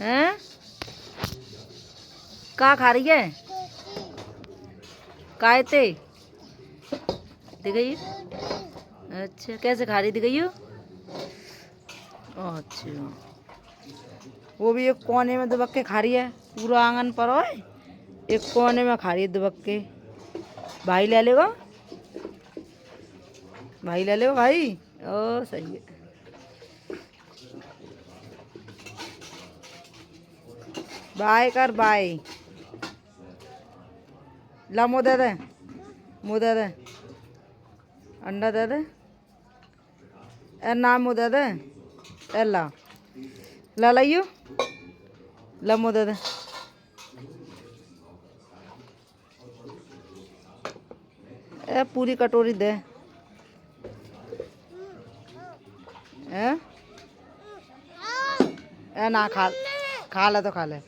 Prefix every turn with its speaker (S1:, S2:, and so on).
S1: हैं? क्या खा रही है? कायते दिखाइए। अच्छा कैसे खा रही दिखाइए। अच्छा वो भी एक कोने में दुबक के खा रही है। पूरा आंगन पर हो एक कोने में खा रही है दुबक के। भाई ले लेगा, भाई ले लेगा भाई। ओ सही है। बाय कर बाय। ला मुँह दे दे, मुँह दे दे, अंडा दे दे। ए ना मुँह दे दे। ए ला ला लाइयो, ला मुँह दे दे। ए पूरी कटोरी दे। ए ना खा, खा ले तो खा ले।